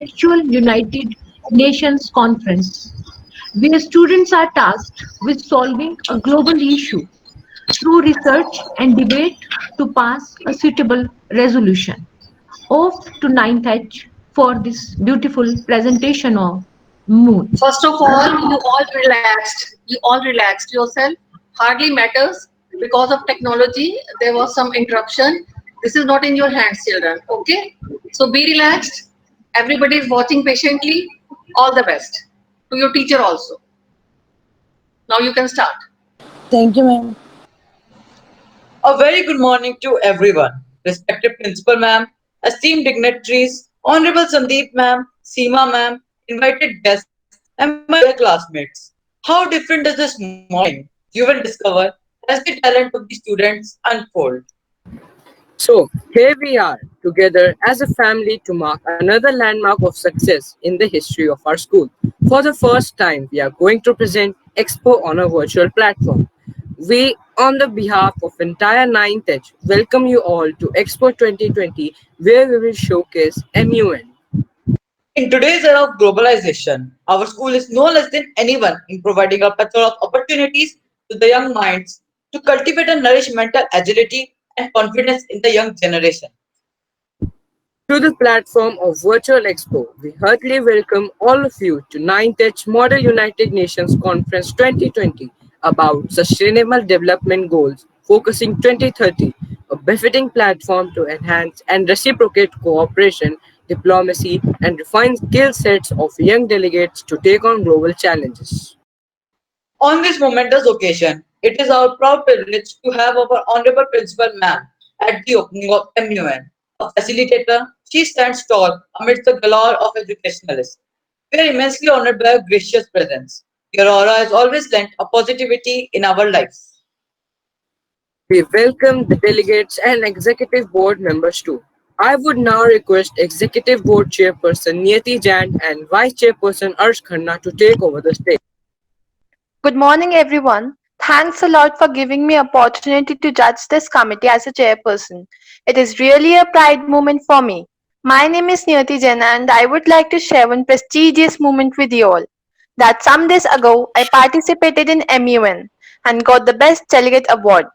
virtual United Nations conference, where students are tasked with solving a global issue through research and debate to pass a suitable resolution. Off to ninth H for this beautiful presentation of Moon. First of all, you all relaxed. You all relaxed yourself. Hardly matters because of technology. There was some interruption. This is not in your hands, children. Okay? So be relaxed. Everybody is watching patiently. All the best. To your teacher also. Now you can start. Thank you, ma'am. A very good morning to everyone. Respected Principal Ma'am, esteemed dignitaries, Honorable Sandeep Ma'am, Seema Ma'am, invited guests, and my dear classmates. How different does this morning you will discover as the talent of the students unfold. So, here we are, together as a family to mark another landmark of success in the history of our school. For the first time, we are going to present EXPO on a virtual platform. We, on the behalf of entire 9th Edge, welcome you all to EXPO 2020, where we will showcase MUN. In today's era of globalization, our school is no less than anyone in providing a plethora of opportunities to the young minds to cultivate and nourish mental agility and confidence in the young generation. To the platform of Virtual Expo, we heartily welcome all of you to 9th Edge Model United Nations Conference 2020 about Sustainable Development Goals focusing 2030, a befitting platform to enhance and reciprocate cooperation, diplomacy, and refine skill sets of young delegates to take on global challenges. On this momentous occasion, it is our proud privilege to have our Honorable Principal Ma'am at the opening of MUN. A facilitator, she stands tall amidst the galore of educationalists. We are immensely honored by her gracious presence. Your aura has always lent a positivity in our lives. We welcome the delegates and executive board members too. I would now request Executive Board Chairperson Niyati Jain and Vice Chairperson Arsh Khanna to take over the stage. Good morning, everyone. Thanks a lot for giving me opportunity to judge this committee as a chairperson. It is really a pride moment for me. My name is Niyati Jain and I would like to share one prestigious moment with you all. That some days ago, I participated in MUN and got the Best Delegate Award.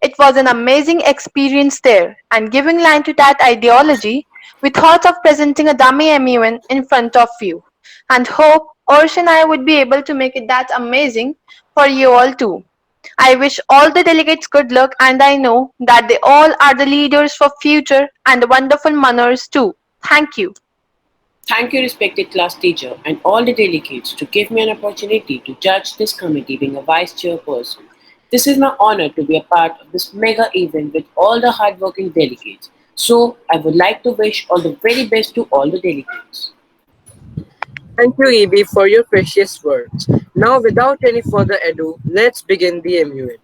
It was an amazing experience there, and giving line to that ideology, we thought of presenting a dummy MUN in front of you, and hope Orsh and I would be able to make it that amazing for you all too. I wish all the delegates good luck, and I know that they all are the leaders for future and wonderful manners too. Thank you. Thank you, respected class teacher, and all the delegates to give me an opportunity to judge this committee being a vice chairperson. This is my honor to be a part of this mega event with all the hardworking delegates. So, I would like to wish all the very best to all the delegates. Thank you, EB, for your precious words. Now, without any further ado, let's begin the MUN.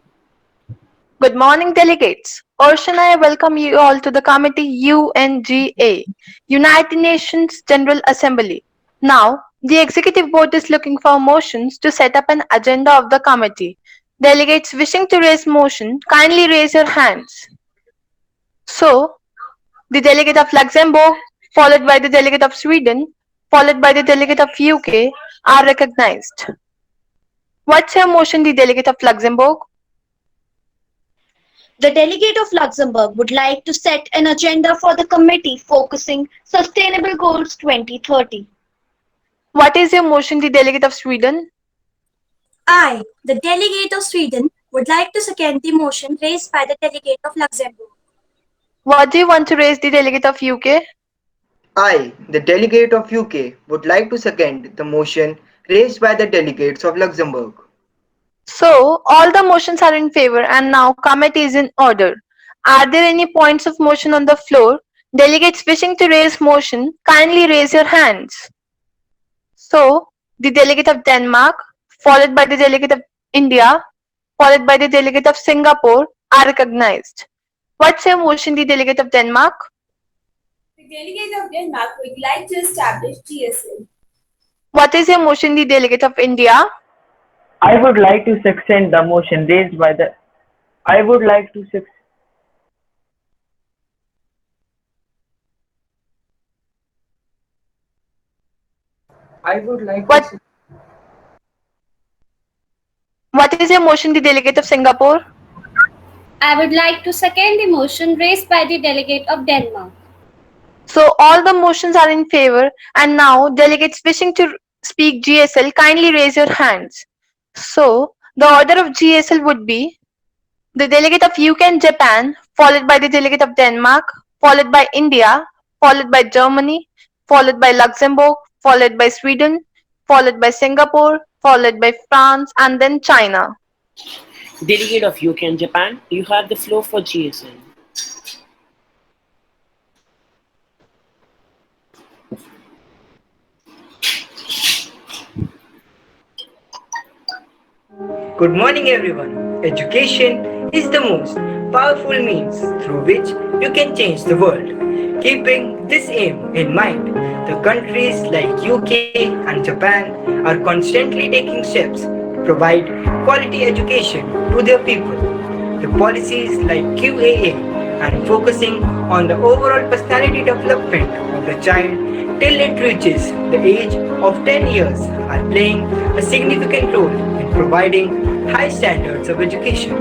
Good morning, delegates. Orsh and I welcome you all to the committee UNGA, United Nations General Assembly. Now, the Executive Board is looking for motions to set up an agenda of the committee. Delegates wishing to raise motion, kindly raise your hands. So, the delegate of Luxembourg, followed by the delegate of Sweden, followed by the delegate of UK, are recognized. What's your motion, the delegate of Luxembourg? The delegate of Luxembourg would like to set an agenda for the committee focusing Sustainable Goals 2030. What is your motion, the delegate of Sweden? I, the delegate of Sweden, would like to second the motion raised by the delegate of Luxembourg. What do you want to raise, the delegate of UK? I, the delegate of UK, would like to second the motion raised by the delegates of Luxembourg. So, all the motions are in favor and now committee is in order. Are there any points of motion on the floor? Delegates wishing to raise motion, kindly raise your hands. So, the delegate of Denmark, followed by the delegate of India, followed by the delegate of Singapore, are recognized. What's your motion, the delegate of Denmark? The delegate of Denmark would like to establish GSL. What is your motion, the delegate of India? I would like to second the motion raised by the. I would like to sec- I would like to What say, what is your motion, the delegate of Singapore? I would like to second the motion raised by the delegate of Denmark. So all the motions are in favor, and now delegates wishing to speak GSL, kindly raise your hands. So the order of GSL would be the delegate of UK and Japan, followed by the delegate of Denmark, followed by India, followed by Germany, followed by Luxembourg, followed by Sweden, followed by Singapore, followed by France, and then China. Delegate of UK and Japan, you have the floor for GSM. Good morning, everyone. Education is the most powerful means through which you can change the world. Keeping this aim in mind, the countries like UK and Japan are constantly taking steps to provide quality education to their people. The policies like QAA and focusing on the overall personality development of the child till it reaches the age of 10 years are playing a significant role in providing high standards of education.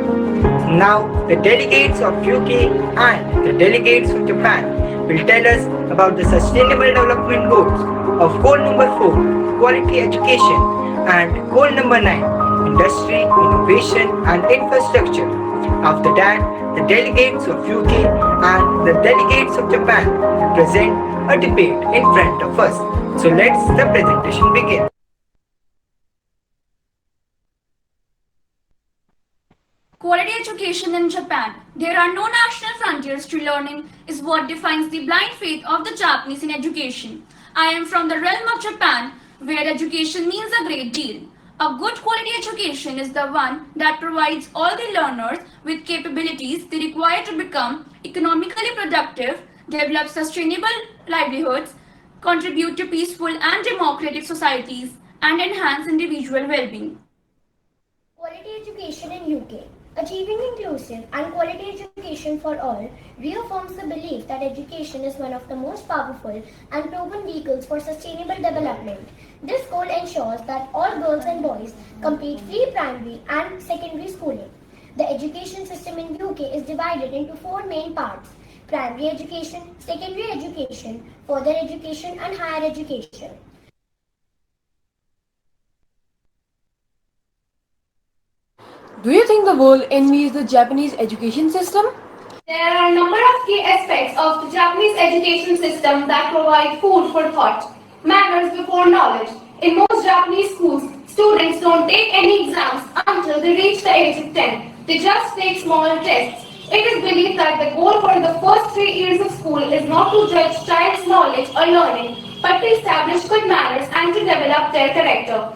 Now, the delegates of UK and the delegates of Japan will tell us about the Sustainable Development Goals of goal number 4, quality education, and goal number 9, industry, innovation, and infrastructure. After that, the delegates of UK and the delegates of Japan will present a debate in front of us. So let's the presentation begin. Quality education in Japan. There are no national frontiers to learning is what defines the blind faith of the Japanese in education. I am from the realm of Japan where education means a great deal. A good quality education is the one that provides all the learners with capabilities they require to become economically productive, develop sustainable livelihoods, contribute to peaceful and democratic societies, and enhance individual well-being. Quality education in UK. Achieving inclusive and quality education for all reaffirms the belief that education is one of the most powerful and proven vehicles for sustainable development. This goal ensures that all girls and boys complete free primary and secondary schooling. The education system in UK is divided into four main parts: primary education, secondary education, further education, and higher education. Do you think the world envies the Japanese education system? There are a number of key aspects of the Japanese education system that provide food for thought. Manners before knowledge. In most Japanese schools, students don't take any exams until they reach the age of 10. They just take small tests. It is believed that the goal for the first 3 years of school is not to judge child's knowledge or learning, but to establish good manners and to develop their character.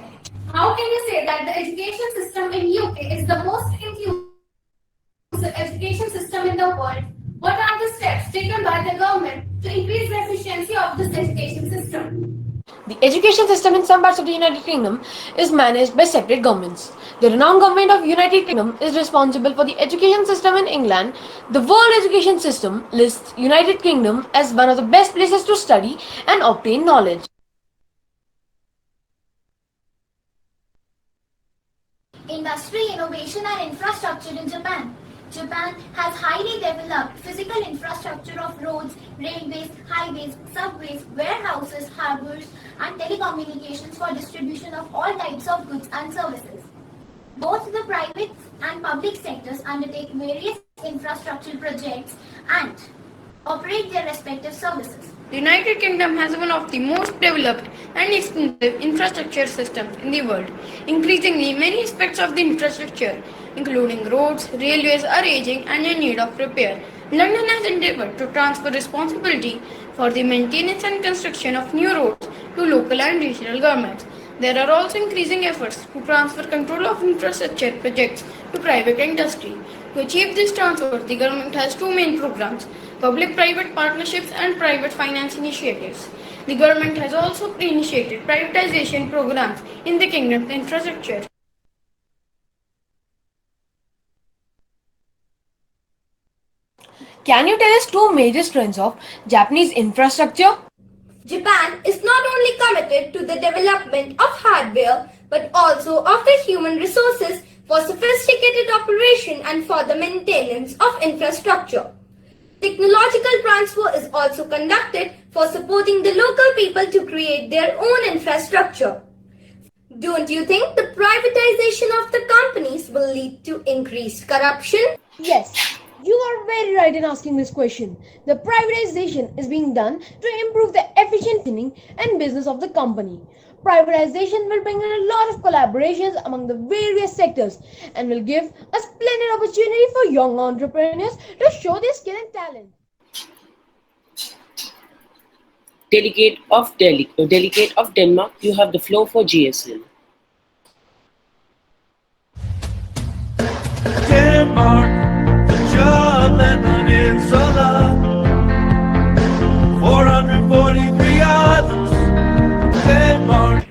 How can you say that the education system in UK is the most inclusive education system in the world? What are the steps taken by the government to increase the efficiency of this education system? The education system in some parts of the United Kingdom is managed by separate governments. The renowned government of United Kingdom is responsible for the education system in England. The World Education System lists United Kingdom as one of the best places to study and obtain knowledge. Industry, innovation and infrastructure in Japan. Japan has highly developed physical infrastructure of roads, railways, highways, subways, warehouses, harbors and telecommunications for distribution of all types of goods and services. Both the private and public sectors undertake various infrastructural projects and operate their respective services. The United Kingdom has one of the most developed and extensive infrastructure systems in the world. Increasingly, many aspects of the infrastructure, including roads, railways, are aging and in need of repair. London has endeavoured to transfer responsibility for the maintenance and construction of new roads to local and regional governments. There are also increasing efforts to transfer control of infrastructure projects to private industry. To achieve this transfer, the government has two main programs: public-private partnerships and private finance initiatives. The government has also initiated privatization programs in the kingdom's infrastructure. Can you tell us two major strengths of Japanese infrastructure? Japan is not only committed to the development of hardware but also of the human resources for sophisticated operation and for the maintenance of infrastructure. Technological transfer is also conducted for supporting the local people to create their own infrastructure. Don't you think the privatization of the companies will lead to increased corruption? Yes, you are very right in asking this question. The privatization is being done to improve the efficiency and business of the company. Privatization will bring in a lot of collaborations among the various sectors and will give a splendid opportunity for young entrepreneurs to show their skill and talent. Delegate of Denmark, you have the floor for GSL. Denmark, the job and peninsula, 443 islands, Denmark.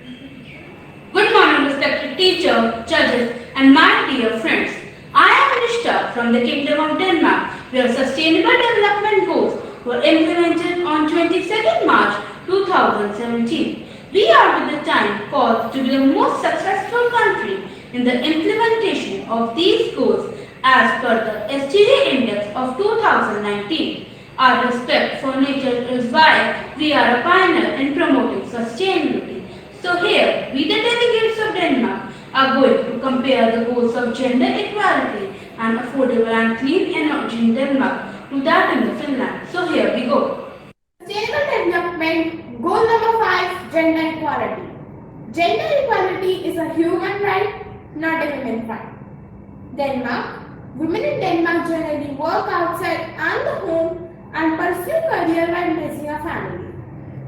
Good morning, respected teacher, judges, and my dear friends. I am Anishta from the Kingdom of Denmark, where Sustainable Development Goals were implemented on 22nd March 2017. We are with the time called to be the most successful country in the implementation of these goals as per the SDG Index of 2019. Our respect for nature is why we are a pioneer in promoting sustainability. So here, we the delegates of Denmark are going to compare the goals of gender equality and affordable and clean energy in Denmark to that in the Finland. So here we go. Sustainable development, goal number 5, gender equality. Gender equality is a human right, not a women right. Denmark. Women in Denmark generally work outside and the home and pursue career while raising a family.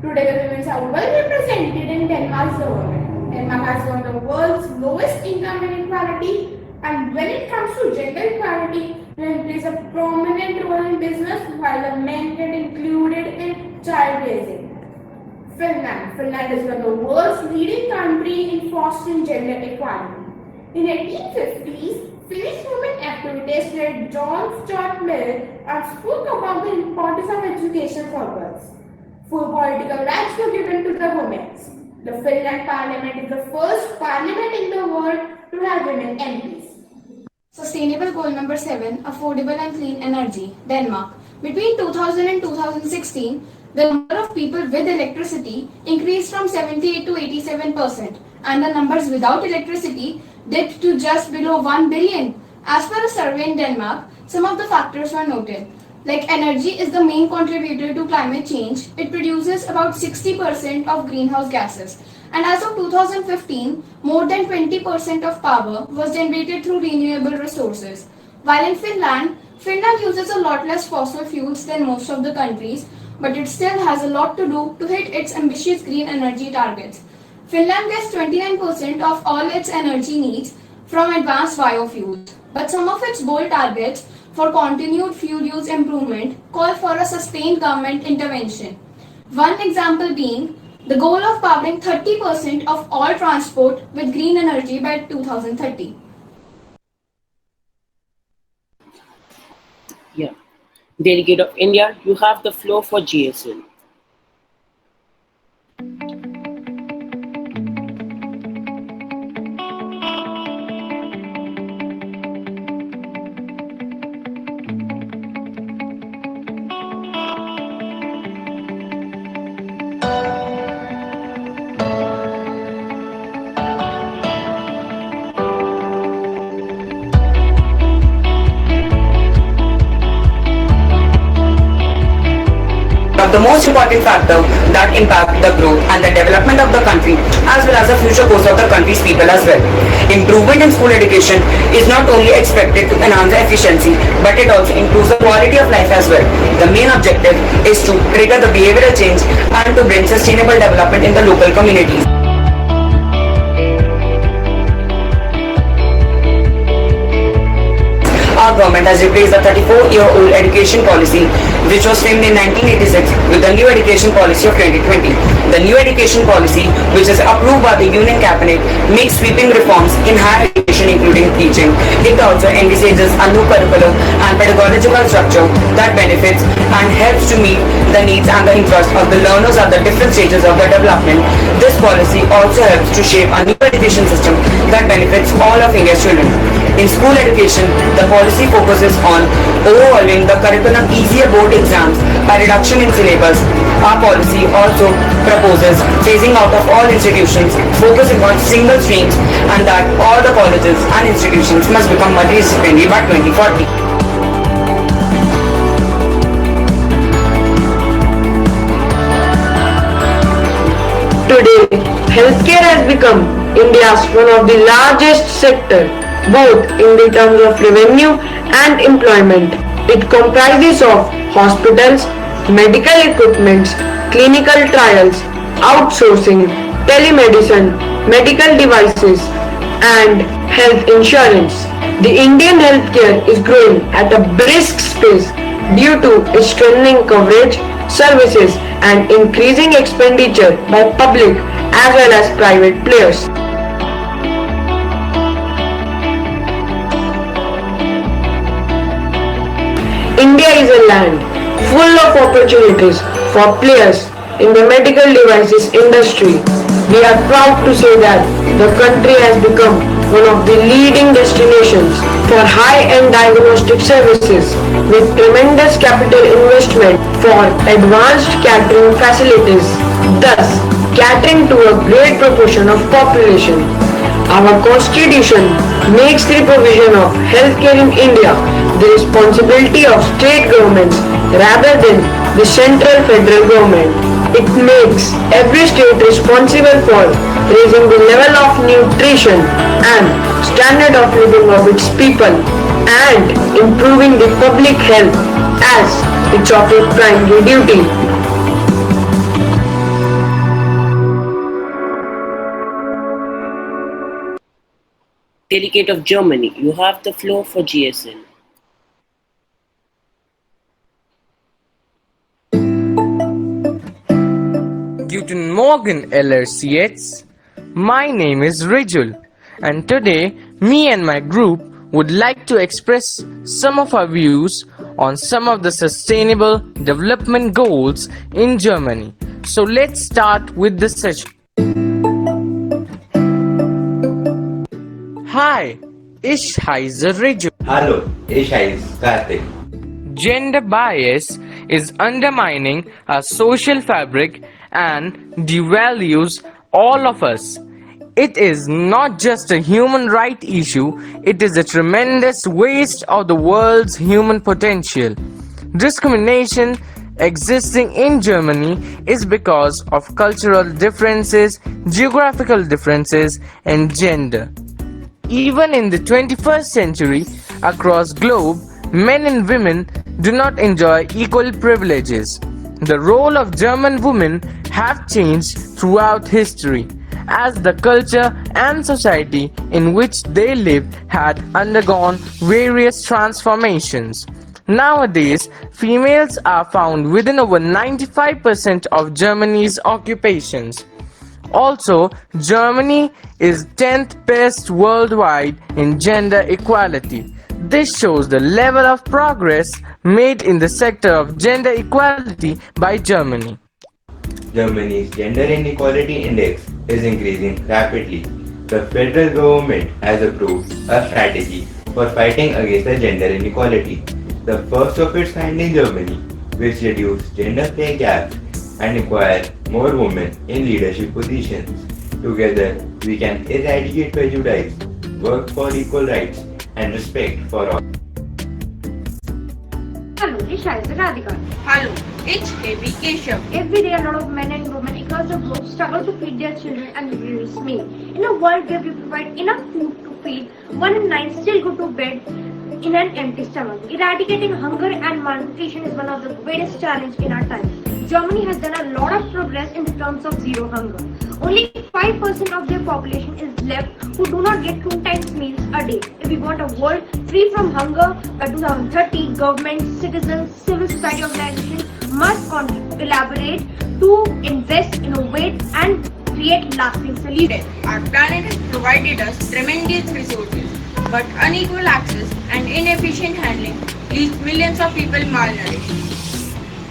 Today, women are well represented in Denmark's government. Denmark has one of the world's lowest income inequality, and when it comes to gender equality, women plays a prominent role in business while the men get included in child raising. Finland. Finland is one of the world's leading country in fostering gender equality. In 1850s, Finnish women activists led John Stuart Mill and spoke about the importance of education for girls. Full political rights were given to the women. The Finland parliament is the first parliament in the world to have women MPs. Sustainable goal number 7, affordable and clean energy, Denmark. Between 2000 and 2016, the number of people with electricity increased from 78 to 87%, and the numbers without electricity dipped to just below 1 billion. As per a survey in Denmark, some of the factors were noted. Like energy is the main contributor to climate change, it produces about 60% of greenhouse gases. And as of 2015, more than 20% of power was generated through renewable resources. While in Finland uses a lot less fossil fuels than most of the countries, but it still has a lot to do to hit its ambitious green energy targets. Finland gets 29% of all its energy needs from advanced biofuels, but some of its bold targets for continued fuel use improvement call for a sustained government intervention. One example being the goal of powering 30% of all transport with green energy by 2030. Yeah. Delegate of India, you have the floor for GSL. Of the most important factor that impact the growth and the development of the country as well as the future course of the country's people as well. Improvement in school education is not only expected to enhance the efficiency but it also improves the quality of life as well. The main objective is to trigger the behavioral change and to bring sustainable development in the local communities. our government has replaced the 34-year-old education policy, which was framed in 1986, with the new education policy of 2020. The new education policy, which is approved by the Union Cabinet, makes sweeping reforms in higher education, including teaching. It also envisages a new curriculum and pedagogical structure that benefits and helps to meet the needs and the interests of the learners at the different stages of their development. This policy also helps to shape a new education system that benefits all of India's children. In school education, the policy focuses on overhauling the curriculum, easier board exams by reduction in syllabus. Our policy also proposes phasing out of all institutions, focusing on single streams, and that all the colleges and institutions must become multidisciplinary by 2040. Today, healthcare has become India's one of the largest sector, both in the terms of revenue and employment. It comprises of hospitals, medical equipments, clinical trials, outsourcing, telemedicine, medical devices, and health insurance. The Indian healthcare is growing at a brisk pace due to its strengthening coverage, services, and increasing expenditure by public as well as private players. India is a land full of opportunities for players in the medical devices industry. We are proud to say that the country has become one of the leading destinations for high-end diagnostic services with tremendous capital investment for advanced catering facilities, thus catering to a great proportion of population. Our constitution makes the provision of healthcare in India the responsibility of state governments rather than the central federal government. It makes every state responsible for raising the level of nutrition and standard of living of its people and improving the public health as its of its primary duty. Delegate of Germany, you have the floor for GSN. Guten Morgen, LRCH. My name is Rijul, and today me and my group would like to express some of our views on some of the sustainable development goals in Germany. So let's start with the session. Hi, ich heiße Rijul. Hallo, ich heiße Karthik. Gender bias is undermining our social fabric and devalues all of us. It is not just a human right issue, it is a tremendous waste of the world's human potential. Discrimination existing in Germany is because of cultural differences, geographical differences, and gender. Even in the 21st century, across globe, men and women do not enjoy equal privileges. The role of German women have changed throughout history, as the culture and society in which they lived had undergone various transformations. Nowadays, females are found within over 95% of Germany's occupations. Also, Germany is 10th best worldwide in gender equality. This shows the level of progress made in the sector of gender equality by Germany. Germany's gender inequality index is increasing rapidly. The federal government has approved a strategy for fighting against the gender inequality, the first of its kind in Germany, which reduces gender pay gap and require more women in leadership positions. Together, we can eradicate prejudice, work for equal rights, and respect for all. Hello, it's Radhika. Hello, it's AB Keshav. Every day, a lot of men and women across the globe struggle to feed their children and raise me. In a world where we provide enough food to feed, 1 in 9 still go to bed in an empty stomach. Eradicating hunger and malnutrition is one of the greatest challenges in our time. Germany has done a lot of progress in terms of zero hunger. Only 5% of their population is left who do not get 2 times meals a day. If we want a world free from hunger by 2030, governments, citizens, civil society organizations must collaborate to invest, innovate, and create lasting solutions. Our planet has provided us tremendous resources, but unequal access and inefficient handling leaves millions of people malnourished.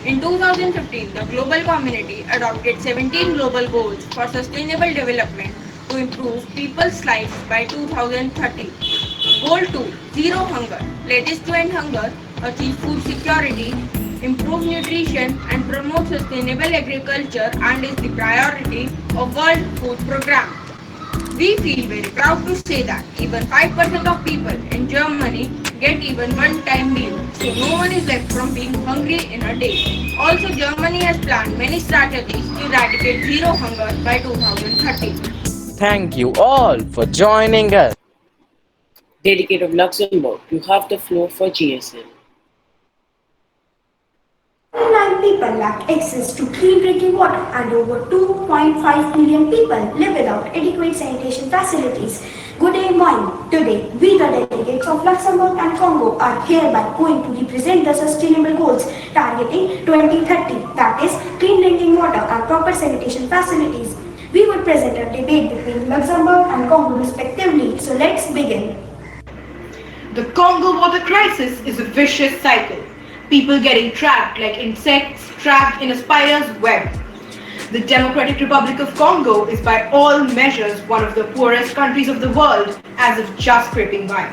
In 2015, the global community adopted 17 global goals for sustainable development to improve people's lives by 2030. Goal 2, Zero Hunger, pledges to end hunger, achieve food security, improve nutrition and promote sustainable agriculture and is the priority of World Food Programme. We feel very proud to say that even 5% of people in Germany get even one-time meal, so no one is left from being hungry in a day. Also, Germany has planned many strategies to eradicate zero hunger by 2030. Thank you all for joining us. Delegate of Luxembourg, you have the floor for GSM. Finland people lack access to clean drinking water and over 2.5 million people live without adequate sanitation facilities. Good day, morning. Today, we the delegates of Luxembourg and Congo are hereby going to represent the sustainable goals targeting 2030, that is, clean drinking water and proper sanitation facilities. We will present a debate between Luxembourg and Congo respectively, so let's begin. The Congo water crisis is a vicious cycle. People getting trapped like insects trapped in a spider's web. The Democratic Republic of Congo is by all measures one of the poorest countries of the world as of just scraping by.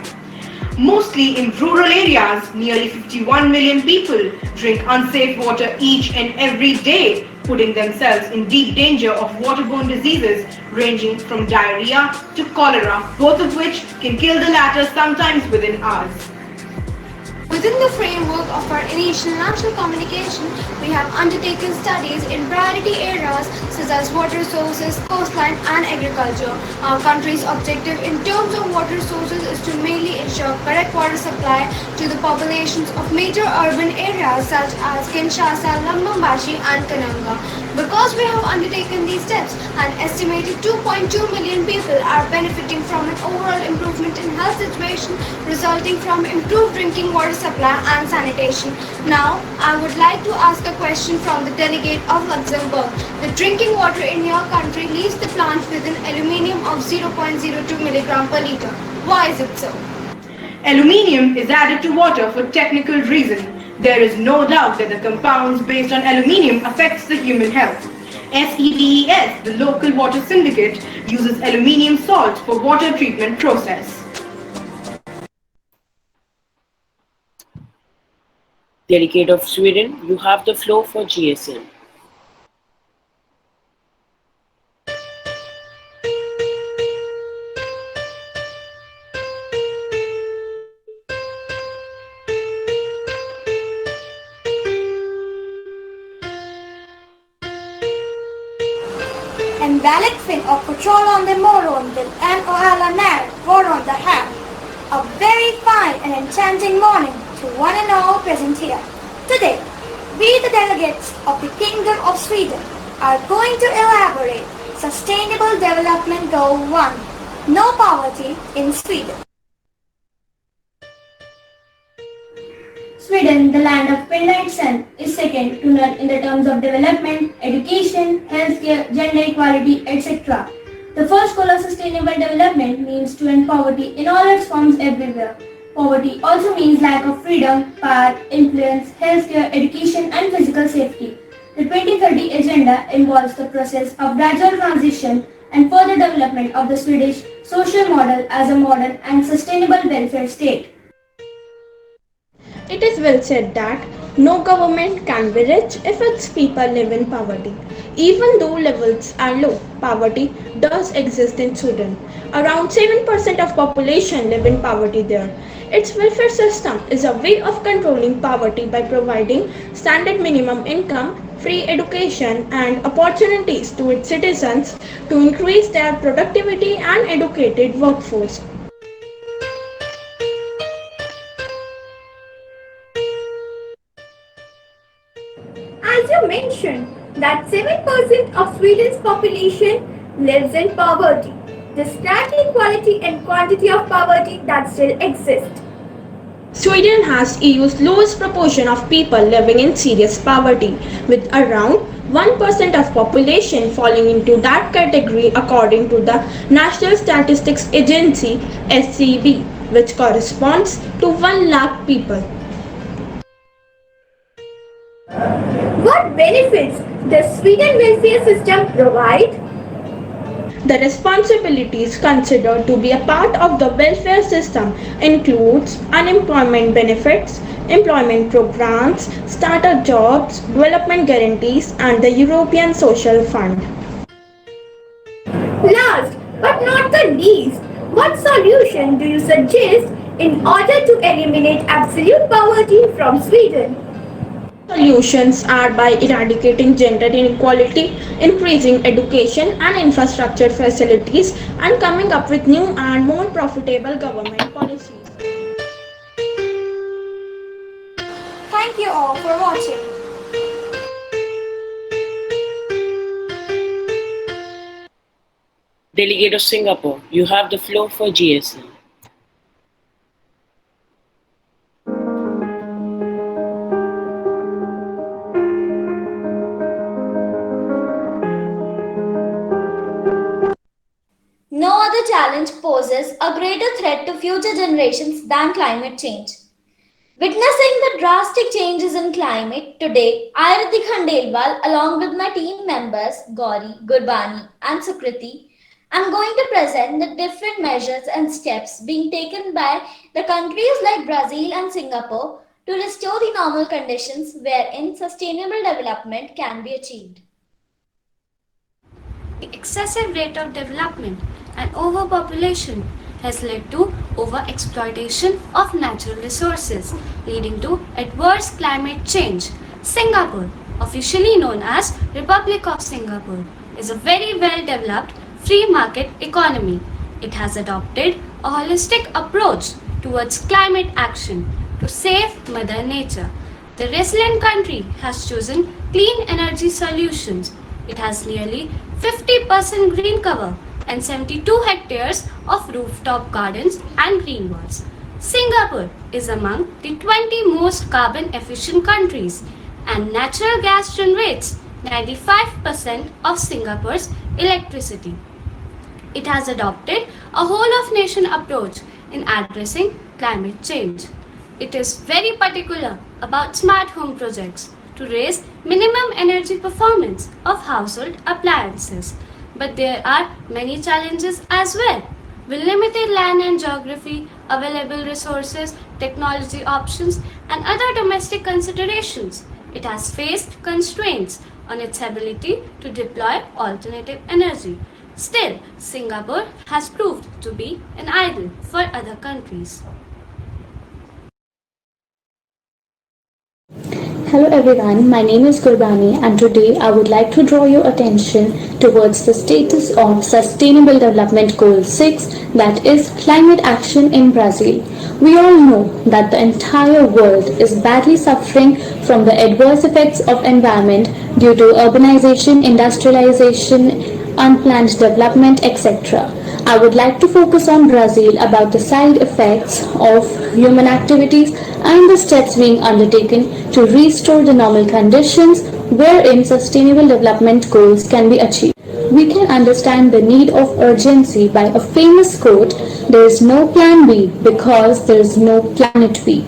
Mostly in rural areas, nearly 51 million people drink unsafe water each and every day, putting themselves in deep danger of waterborne diseases ranging from diarrhea to cholera, both of which can kill the latter sometimes within hours. Within the framework of our initial national communication, we have undertaken studies in priority areas such as water sources, coastline and agriculture. Our country's objective in terms of water sources is to mainly ensure correct water supply to the populations of major urban areas such as Kinshasa, Lubumbashi and Kananga. Because we have undertaken these steps, an estimated 2.2 million people are benefiting from an overall improvement in health situation resulting from improved drinking water supply and sanitation. Now, I would like to ask a question from the delegate of Luxembourg. The drinking water in your country leaves the plant with an aluminium of 0.02 milligram per liter. Why is it so? Aluminium is added to water for technical reasons. There is no doubt that the compounds based on aluminium affects the human health. SEDES, the local water syndicate, uses aluminium salt for water treatment process. Delegate of Sweden, you have the floor for GSM. And valid fin of patrol on the moron will NOLNR word on the hand. A very fine and enchanting morning to one and all present here. Today, we the delegates of the Kingdom of Sweden are going to elaborate Sustainable Development Goal 1, No Poverty in Sweden. Sweden, the land of midnight sun, is second to none in the terms of development, education, healthcare, gender equality, etc. The first goal of sustainable development means to end poverty in all its forms everywhere. Poverty also means lack of freedom, power, influence, healthcare, education and physical safety. The 2030 agenda involves the process of gradual transition and further development of the Swedish social model as a modern and sustainable welfare state. It is well said that no government can be rich if its people live in poverty. Even though levels are low, poverty does exist in Sweden. Around 7% of population live in poverty there. Its welfare system is a way of controlling poverty by providing standard minimum income, free education and opportunities to its citizens to increase their productivity and educated workforce. As you mentioned, that 7% of Sweden's population lives in poverty. The static quality and quantity of poverty that still exist. Sweden has EU's lowest proportion of people living in serious poverty, with around 1% of population falling into that category according to the National Statistics Agency SCB, which corresponds to 1 lakh people. What benefits does Sweden welfare system provide? The responsibilities considered to be a part of the welfare system includes unemployment benefits, employment programs, starter jobs, development guarantees and the European Social Fund. Last but not the least, what solution do you suggest in order to eliminate absolute poverty from Sweden? Solutions are by eradicating gender inequality, increasing education and infrastructure facilities, and coming up with new and more profitable government policies. Thank you all for watching. Delegate of Singapore, you have the floor for GSM. No other challenge poses a greater threat to future generations than climate change. Witnessing the drastic changes in climate today, I, Ritik Khandelwal, along with my team members Gauri, Gurbani, and Sukriti, am going to present the different measures and steps being taken by the countries like Brazil and Singapore to restore the normal conditions wherein sustainable development can be achieved. The excessive rate of development and overpopulation has led to overexploitation of natural resources, leading to adverse climate change. Singapore, officially known as Republic of Singapore, is a very well developed free market economy. It has adopted a holistic approach towards climate action to save Mother Nature. The resilient country has chosen clean energy solutions. It has nearly 50% green cover and 72 hectares of rooftop gardens and green walls. Singapore is among the 20 most carbon efficient countries, and natural gas generates 95% of Singapore's electricity. It has adopted a whole of nation approach in addressing climate change. It is very particular about smart home projects to raise minimum energy performance of household appliances. But there are many challenges as well. With limited land and geography, available resources, technology options, and other domestic considerations, it has faced constraints on its ability to deploy alternative energy. Still, Singapore has proved to be an idol for other countries. Hello everyone, my name is Gurbani and today I would like to draw your attention towards the status of Sustainable Development Goal 6, that is climate action in Brazil. We all know that the entire world is badly suffering from the adverse effects of environment due to urbanization, industrialization, unplanned development, etc. I would like to focus on Brazil about the side effects of human activities and the steps being undertaken to restore the normal conditions wherein sustainable development goals can be achieved. We can understand the need of urgency by a famous quote, there is no plan B because there is no planet B.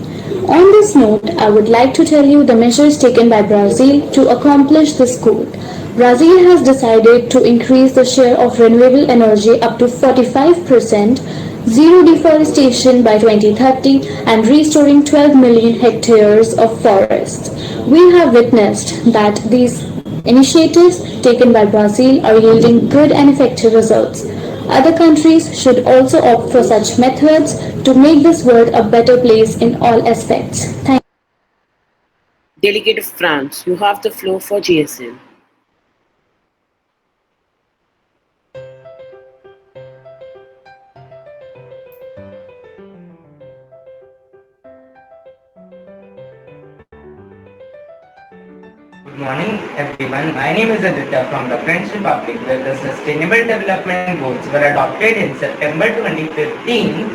On this note, I would like to tell you the measures taken by Brazil to accomplish this goal. Brazil has decided to increase the share of renewable energy up to 45%, zero deforestation by 2030, and restoring 12 million hectares of forests. We have witnessed that these initiatives taken by Brazil are yielding good and effective results. Other countries should also opt for such methods to make this world a better place in all aspects. Thank Delegate of France, you have the floor for GSM. Good morning everyone. My name is Aditya from the French Republic where the Sustainable Development Goals were adopted in September 2015,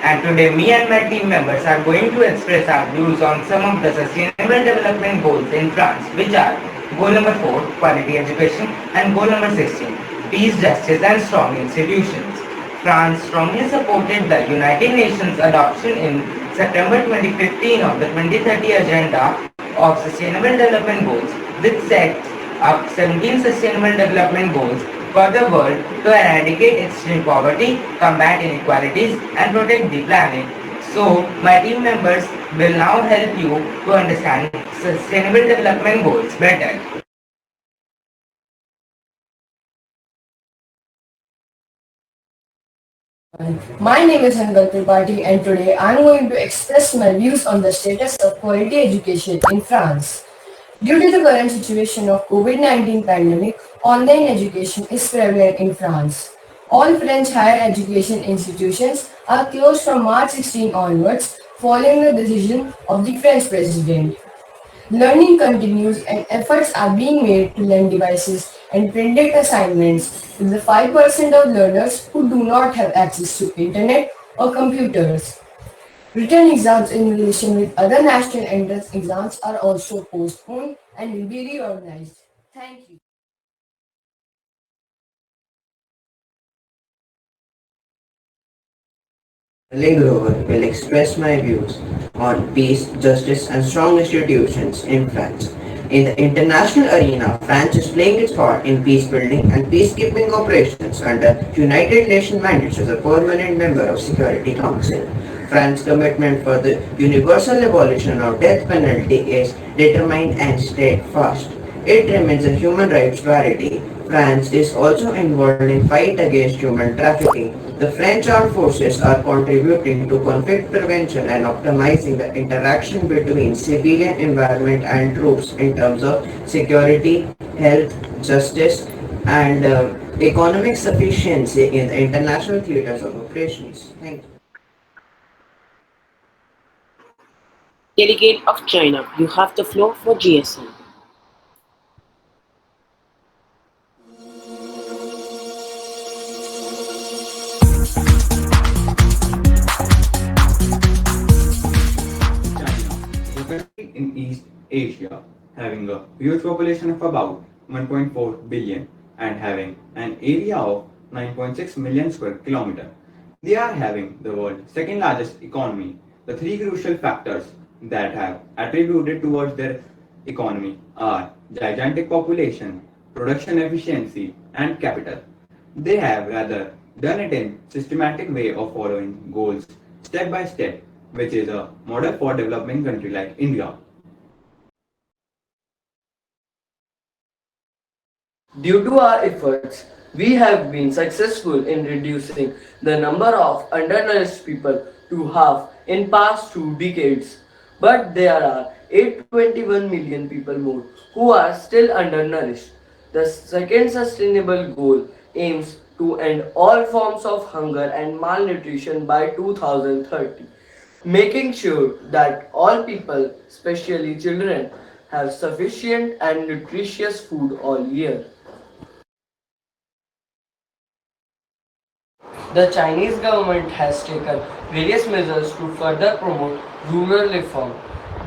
and today me and my team members are going to express our views on some of the Sustainable Development Goals in France, which are Goal number 4, Quality Education, and Goal number 16, Peace, Justice and Strong Institutions. France strongly supported the United Nations adoption in September 2015 of the 2030 Agenda of Sustainable Development Goals, which sets up 17 Sustainable Development Goals for the world to eradicate extreme poverty, combat inequalities, and protect the planet. So, my team members will now help you to understand Sustainable Development Goals better. My name is Hangal Tripathi and today I am going to express my views on the status of quality education in France. Due to the current situation of COVID-19 pandemic, online education is prevalent in France. All French higher education institutions are closed from March 16 onwards following the decision of the French president. Learning continues and efforts are being made to lend devices and printed assignments to the 5% of learners who do not have access to internet or computers. Written exams in relation with other national entrance exams are also postponed and will be reorganized. Thank you. Grover will express my views on peace, justice and strong institutions in France. In the international arena, France is playing its part in peace building and peacekeeping operations under United Nations mandates as a permanent member of Security Council. France's commitment for the universal abolition of death penalty is determined and steadfast. It remains a human rights priority. France is also involved in fight against human trafficking. The French armed forces are contributing to conflict prevention and optimizing the interaction between civilian environment and troops in terms of security, health, justice, and economic sufficiency in the international theaters of operations. Thank you. Delegate of China, you have the floor for GSM. A country in East Asia having a huge population of about 1.4 billion and having an area of 9.6 million square kilometer. They are having the world's second largest economy. The three crucial factors that have attributed towards their economy are gigantic population, production efficiency, and capital. They have rather done it in systematic way of following goals step by step, which is a model for developing country like India. Due to our efforts, we have been successful in reducing the number of undernourished people to half in past 2 decades. But there are 821 million people more who are still undernourished. The second sustainable goal aims to end all forms of hunger and malnutrition by 2030, making sure that all people, especially children, have sufficient and nutritious food all year. The Chinese government has taken various measures to further promote rural reform.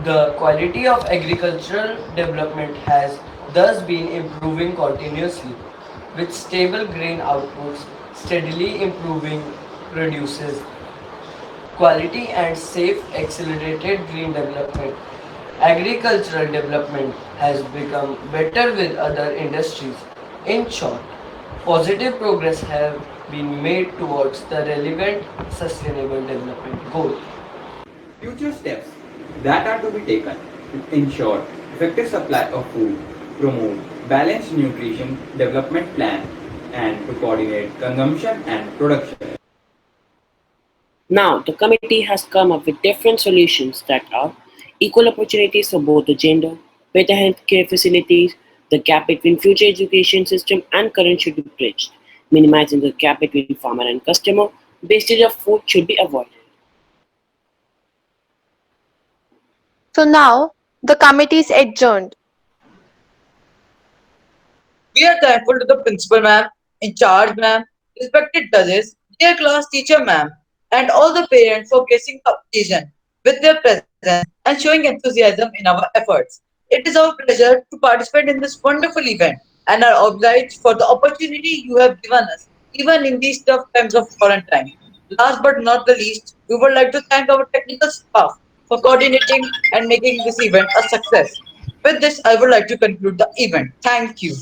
The quality of agricultural development has thus been improving continuously, with stable grain outputs steadily improving produces quality and safe accelerated green development. Agricultural development has become better with other industries. In short, positive progress have been made towards the relevant sustainable development goal. Future steps that are to be taken to ensure effective supply of food, promote balanced nutrition development plan, and to coordinate consumption and production. Now, the committee has come up with different solutions that are equal opportunities for both the gender, better healthcare facilities, the gap between future education system and current should be bridged, minimizing the gap between farmer and customer, wastage of food should be avoided. So now the committee is adjourned. We are thankful to the principal ma'am, in charge ma'am, respected judges, dear class teacher ma'am, and all the parents for gracing the occasion with their presence and showing enthusiasm in our efforts. It is our pleasure to participate in this wonderful event and are obliged for the opportunity you have given us, even in these tough times of quarantine. Last but not the least, we would like to thank our technical staff for coordinating and making this event a success. With this, I would like to conclude the event. Thank you.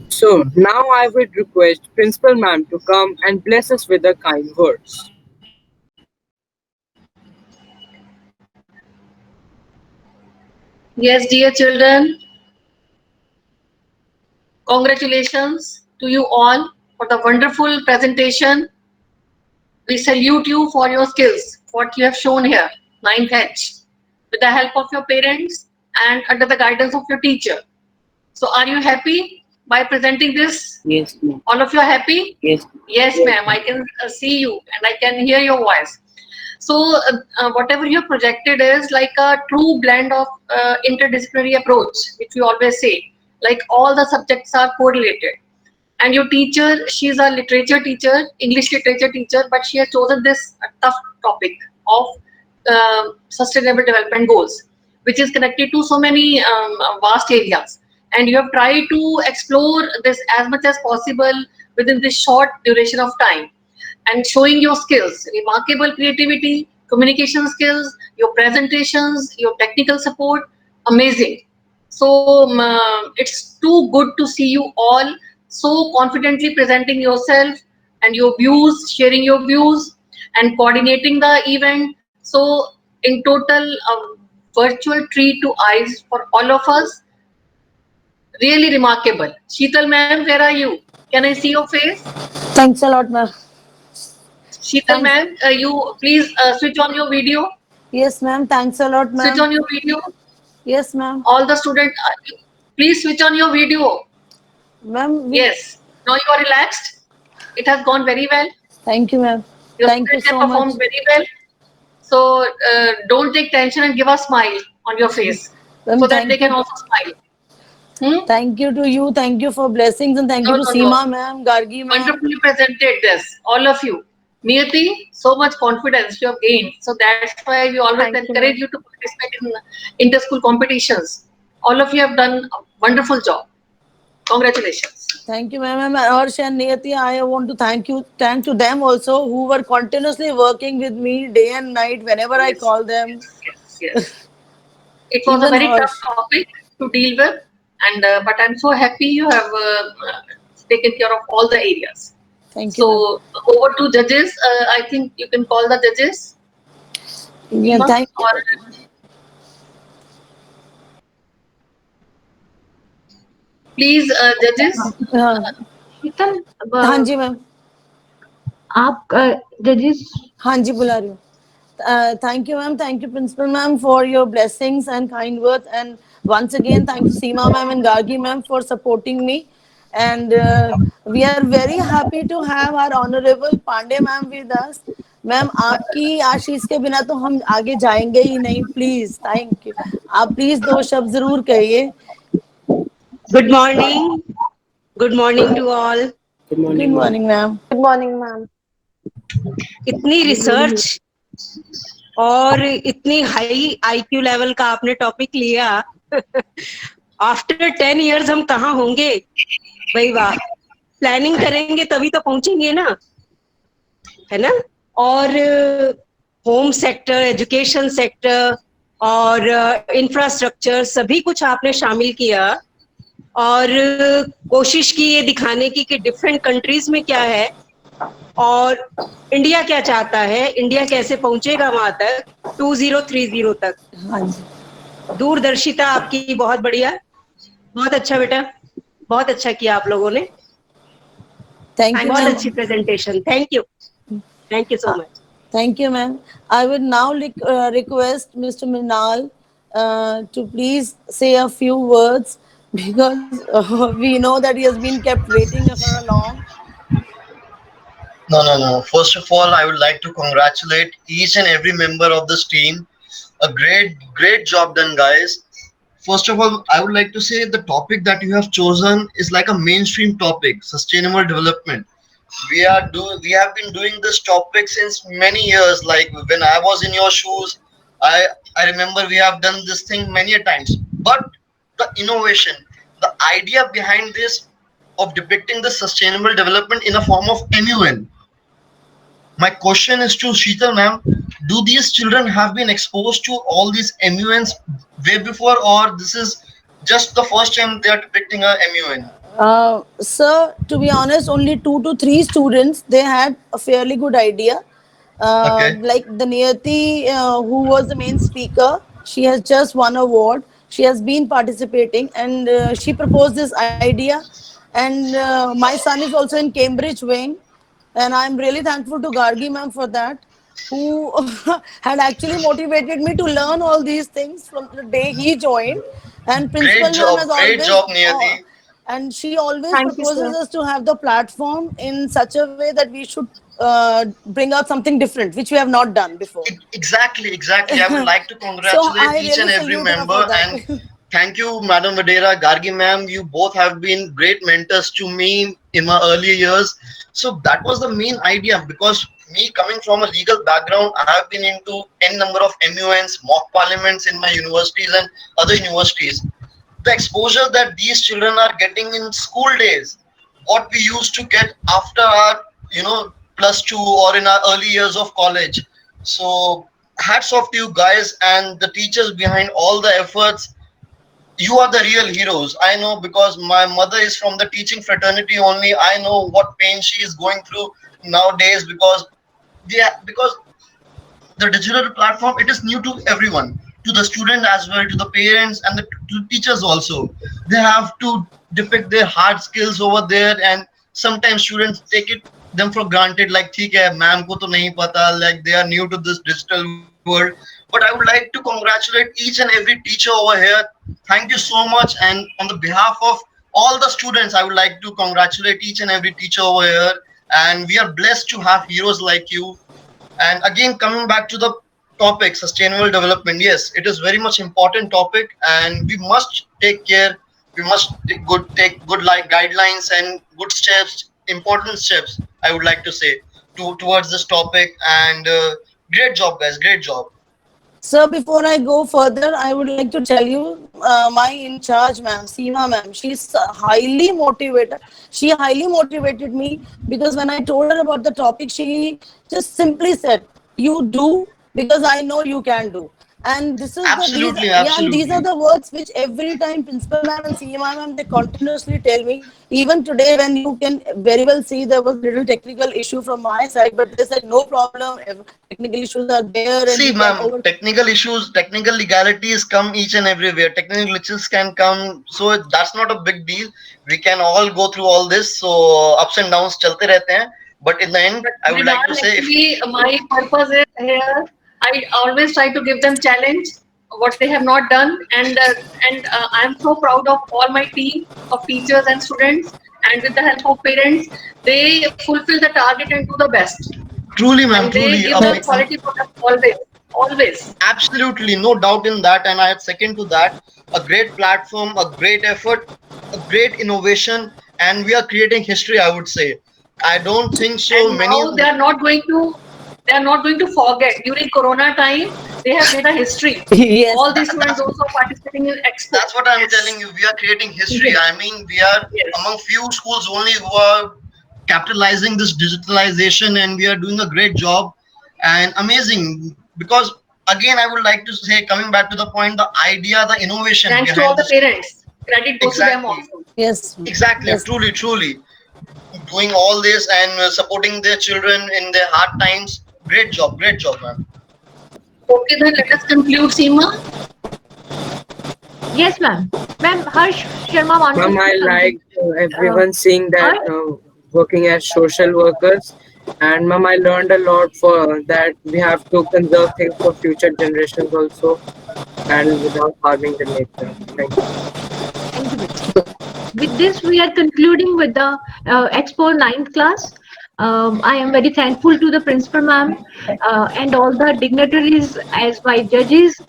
So now I would request Principal Ma'am to come and bless us with the kind words. Yes, dear children, congratulations to you all for the wonderful presentation. We salute you for your skills, what you have shown here, 9th H, with the help of your parents and under the guidance of your teacher. So are you happy by presenting this? Yes, ma'am. All of you are happy? Yes. Yes, ma'am. I can see you and I can hear your voice. So whatever you projected is like a true blend of interdisciplinary approach, which we always say. Like all the subjects are correlated. And your teacher, she's a literature teacher, English literature teacher, but she has chosen this tough topic of sustainable development goals, which is connected to so many vast areas. And you have tried to explore this as much as possible within this short duration of time and showing your skills, remarkable creativity, communication skills, your presentations, your technical support, amazing. So it's too good to see you all so confidently presenting yourself and your views, sharing your views and coordinating the event. So in total, a virtual treat to eyes for all of us. Really remarkable. Sheetal ma'am, where are you? Can I see your face? Thanks a lot, ma'am. Sheetal Thanks. ma'am, you please switch on your video. Yes, ma'am. Thanks a lot, Switch ma'am. on your video. Yes, ma'am. All the students, please switch on your video. Ma'am, Yes. Now you are relaxed. It has gone very well. thank you, ma'am. Your Thank you students have so much. performed very well. So don't take tension and give a smile on your face Ma'am, so that they thank can you. also smile. Hmm? Thank you to you. Thank you for blessings and thank No, you to no, no. Seema, ma'am, Gargi, ma'am. Wonderfully presented this, all of you. Niyati, so much confidence you have gained. So that's why we always Thank you, encourage ma'am. you to participate in inter-school competitions. All of you have done a wonderful job. Congratulations. Thank you, ma'am. And Arsh and Niyati, I want to thank to them also who were continuously working with me day and night whenever I Yes, call them. yes, yes. It was a Even very tough Harsh. topic to deal with, and but I'm so happy you have taken care of all the areas. Thank you, ma'am. So over to judges. I think you can call the judges. Yeah, Seema thank or please judges. हाँ शीतल हाँ जी ma'am आप जजेस हाँ जी बुला रही हूँ thank you ma'am, thank you principal ma'am for your blessings and kind words, and once again thank you Seema ma'am and Gargi ma'am for supporting me, and we are very happy to have our honorable Pandey ma'am with us. Ma'am आपकी आशीष के बिना तो हम आगे जाएंगे ही नहीं, please thank you, आप please दो शब्द जरूर कहिए. Good morning. Good morning to all. Good Good morning, ma'am. morning ma'am. Good morning, ma'am. इतनी रिसर्च और इतनी हाई आईक्यू लेवल का आपने टॉपिक लिया. आफ्टर 10 इयर्स हम कहाँ होंगे भाई? वाह, प्लानिंग करेंगे तभी तो पहुंचेंगे ना, है ना? और होम सेक्टर, एजुकेशन सेक्टर और इंफ्रास्ट्रक्चर सभी कुछ आपने शामिल किया और कोशिश की ये दिखाने की कि डिफरेंट कंट्रीज में क्या है और इंडिया क्या चाहता है, इंडिया कैसे पहुंचेगा वहां तक 2030 तक. हाँ जी. दूरदर्शिता आपकी बहुत बढ़िया, बहुत अच्छा बेटा, बहुत अच्छा किया आप लोगों ने. Thank you बहुत ma'am. अच्छी presentation. Thank you so much. Thank you, ma'am. I would now request Mr. Minal to please say a few words because we know that he has been kept waiting for a long. No, no, no. First of all, I would like to congratulate each and every member of this team. A great, great job done, guys. first of all, I would like to say the topic that you have chosen is like a mainstream topic, sustainable development. We have been doing this topic since many years. Like when I was in your shoes, I remember we have done this thing many a times. But the innovation, the idea behind this of depicting the sustainable development in a form of MUN. My question is to Sheetal ma'am, do these children have been exposed to all these MUNs way before, or this is just the first time they are depicting a MUN? Sir, to be honest, only 2 to 3 students they had a fairly good idea. Okay. Like the Niyati, who was the main speaker, she has just won an award. She has been participating, and she proposed this idea. And my son is also in Cambridge wing, and I'm really thankful to Gargi ma'am for that, who had actually motivated me to learn all these things from the day he joined. And principal ma'am has Great always job, Niyati. and she always Thank you, proposes sir. us to have the platform in such a way that we should bring out something different, which we have not done before. Exactly, exactly. I would like to So congratulate I each and really every salute her for member that. and thank you, Madam Vadera, Gargi ma'am. You both have been great mentors to me in my earlier years. So that was the main idea because me coming from a legal background, I have been into n number of MUNs, mock parliaments in my universities and other universities. The exposure that these children are getting in school days, what we used to get after our plus two or in our early years of college. So hats off to you guys and the teachers behind all the efforts. You are the real heroes. I know because my mother is from the teaching fraternity only. I know what pain she is going through nowadays because the digital platform, it is new to everyone, to the student as well, to the parents and to teachers also. They have to depict their hard skills over there, and sometimes students take it them for granted, like theek hai ma'am ko to nahi pata, like they are new to this digital world. But I would like to congratulate each and every teacher over here. Thank you so much, and on the behalf of all the students, I would like to congratulate each and every teacher over here. And we are blessed to have heroes like you. And again, coming back to the topic, sustainable development. Yes, it is very much important topic, and we must take care. We must take good like guidelines and good steps, important steps. I would like to say towards this topic. And great job, guys. Great job. Sir, before I go further, I would like to tell you, my in charge, ma'am, Seema ma'am, she's highly motivated. She highly motivated me because when I told her about the topic, she just simply said, "You do because I know you can do." And this is the these Absolutely, yeah, and these are absolutely. the words which every time principal ma'am and Seema ma'am they continuously tell me. Even today, when you can very well see there was little technical issue from my side, but they said no problem. Technical issues are there, and See, we can ma'am, over. technical issues, technical legalities come each and everywhere. Technical glitches can come, so that's not a big deal. We can all go through all this. So ups and downs chalte rehte hain. But in the end, I would like to say, if Actually, my purpose is here. I always try to give them challenge what they have not done, and I'm so proud of all my team of teachers and students, and with the help of parents, they fulfill the target and do the best, truly, ma'am, and they truly, give the quality product always, always. absolutely no doubt in that, and I second to that. A great platform, a great effort, a great innovation, and we are creating history. I would say. I don't think so. And Many. now they are not going to forget. During Corona time, they have made a history. Yes. All these students also participating in Expo. That's what I'm telling you. We are creating history. Yes. I mean, we are Yes. among few schools only who are capitalizing this digitalization, and we are doing a great job and amazing. Because again, I would like to say, coming back to the point, the idea, the innovation Thanks to all behind the this. parents. Credit goes to them Exactly, also. Yes. exactly, Yes. truly, truly doing all this and supporting their children in their hard times. Great job, man. Okay, then let us conclude, Seema. Yes, ma'am. Ma'am, Harsh Sharma wants to Ma'am, say I something. like everyone seeing that Harsh? working as social workers. And ma'am, I learned a lot for that. We have to conserve things for future generations also, and without harming the nature. Thank you. Thank you. With this, we are concluding with the Expo ninth class. I am very thankful to the principal ma'am and all the dignitaries as my judges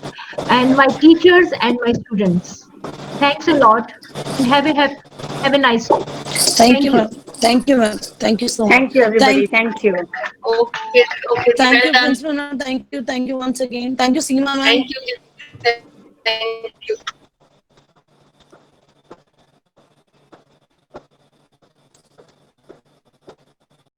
and my teachers and my students. Thanks a lot and have a nice day. Thank you, Thank you. ma'am. Thank you, ma'am. Thank you so much. Thank you, everybody. Thank, Thank you. Okay, okay, thank well you, done. principal ma'am. Thank you once again. Thank you, Seema ma'am. Thank you. Thank you.